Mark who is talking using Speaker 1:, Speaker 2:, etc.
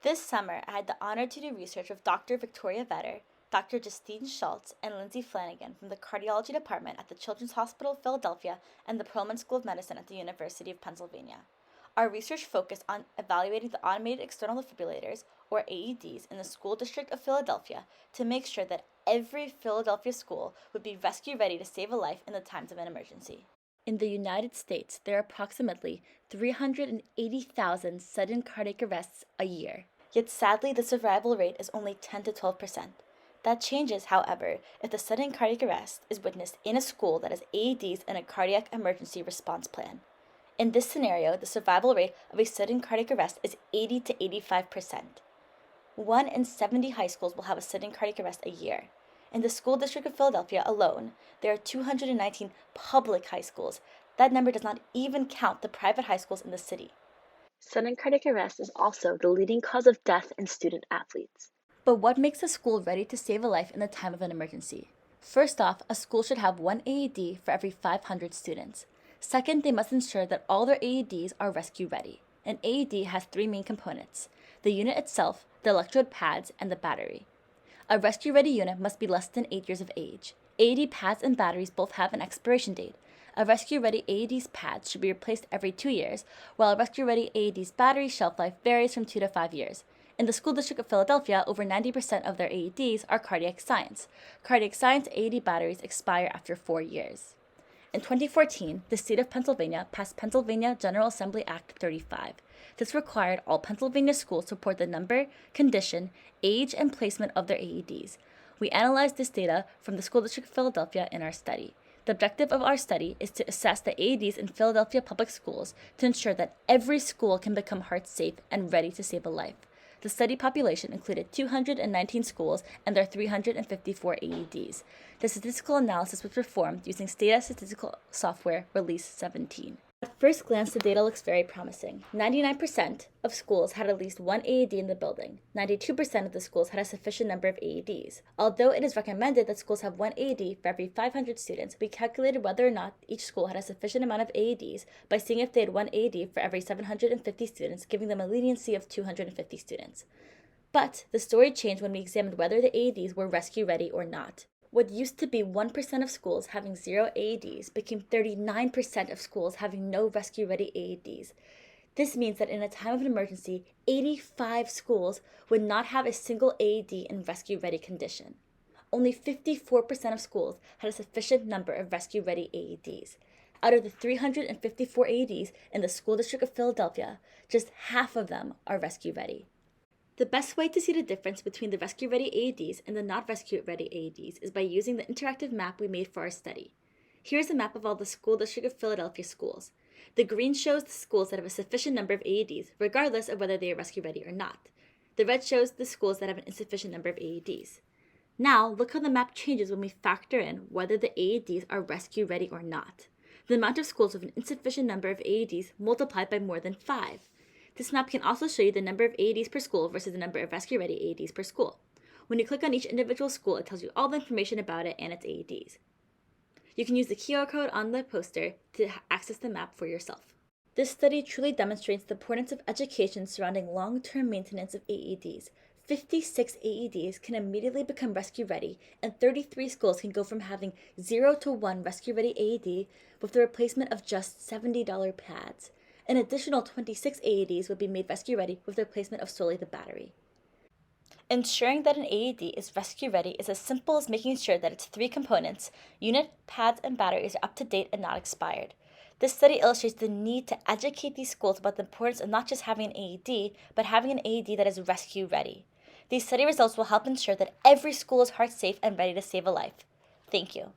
Speaker 1: This summer, I had the honor to do research with Dr. Victoria Vetter, Dr. Justine Schultz, and Lindsay Flanagan from the Cardiology Department at the Children's Hospital of Philadelphia and the Perelman School of Medicine at the University of Pennsylvania. Our research focused on evaluating the automated external defibrillators, or AEDs, in the school district of Philadelphia to make sure that every Philadelphia school would be rescue ready to save a life in the times of an emergency. In the United States, there are approximately 380,000 sudden cardiac arrests a year. Yet sadly, the survival rate is only 10 to 12%. That changes, however, if the sudden cardiac arrest is witnessed in a school that has AEDs and a cardiac emergency response plan. In this scenario, the survival rate of a sudden cardiac arrest is 80 to 85%. 1 in 70 high schools will have a sudden cardiac arrest a year. In the school district of Philadelphia alone, there are 219 public high schools. That number does not even count the private high schools in the city.
Speaker 2: Sudden cardiac arrest is also the leading cause of death in student athletes.
Speaker 1: But what makes a school ready to save a life in the time of an emergency? First off, a school should have one AED for every 500 students. Second, they must ensure that all their AEDs are rescue ready. An AED has 3 main components: the unit itself, the electrode pads, and the battery. A rescue-ready unit must be less than 8 years of age. AED pads and batteries both have an expiration date. A rescue-ready AED's pads should be replaced every 2 years, while a rescue-ready AED's battery shelf life varies from 2 to 5 years. In the school district of Philadelphia, over 90% of their AEDs are cardiac science. Cardiac science AED batteries expire after 4 years. In 2014, the state of Pennsylvania passed Pennsylvania General Assembly Act 35. This required all Pennsylvania schools to report the number, condition, age, and placement of their AEDs. We analyzed this data from the School District of Philadelphia in our study. The objective of our study is to assess the AEDs in Philadelphia public schools to ensure that every school can become heart safe and ready to save a life. The study population included 219 schools and their 354 AEDs. The statistical analysis was performed using Stata Statistical Software Release 17. At first glance, the data looks very promising. 99% of schools had at least one AED in the building. 92% of the schools had a sufficient number of AEDs. Although it is recommended that schools have one AED for every 500 students, we calculated whether or not each school had a sufficient amount of AEDs by seeing if they had one AED for every 750 students, giving them a leniency of 250 students. But the story changed when we examined whether the AEDs were rescue ready or not. What used to be 1% of schools having 0 AEDs became 39% of schools having no rescue-ready AEDs. This means that in a time of an emergency, 85 schools would not have a single AED in rescue-ready condition. Only 54% of schools had a sufficient number of rescue-ready AEDs. Out of the 354 AEDs in the School District of Philadelphia, just half of them are rescue-ready. The best way to see the difference between the rescue-ready AEDs and the not rescue-ready AEDs is by using the interactive map we made for our study. Here's a map of all the School District of Philadelphia schools. The green shows the schools that have a sufficient number of AEDs, regardless of whether they are rescue-ready or not. The red shows the schools that have an insufficient number of AEDs. Now, look how the map changes when we factor in whether the AEDs are rescue-ready or not. The amount of schools with an insufficient number of AEDs multiplied by more than 5. This map can also show you the number of AEDs per school versus the number of rescue-ready AEDs per school. When you click on each individual school, it tells you all the information about it and its AEDs. You can use the QR code on the poster to access the map for yourself. This study truly demonstrates the importance of education surrounding long-term maintenance of AEDs. 56 AEDs can immediately become rescue-ready, and 33 schools can go from having 0 to 1 rescue-ready AED with the replacement of just $70 pads. An additional 26 AEDs would be made rescue-ready with the replacement of solely the battery. Ensuring that an AED is rescue-ready is as simple as making sure that its 3 components, unit, pads, and batteries, are up to date and not expired. This study illustrates the need to educate these schools about the importance of not just having an AED, but having an AED that is rescue-ready. These study results will help ensure that every school is heart safe and ready to save a life. Thank you.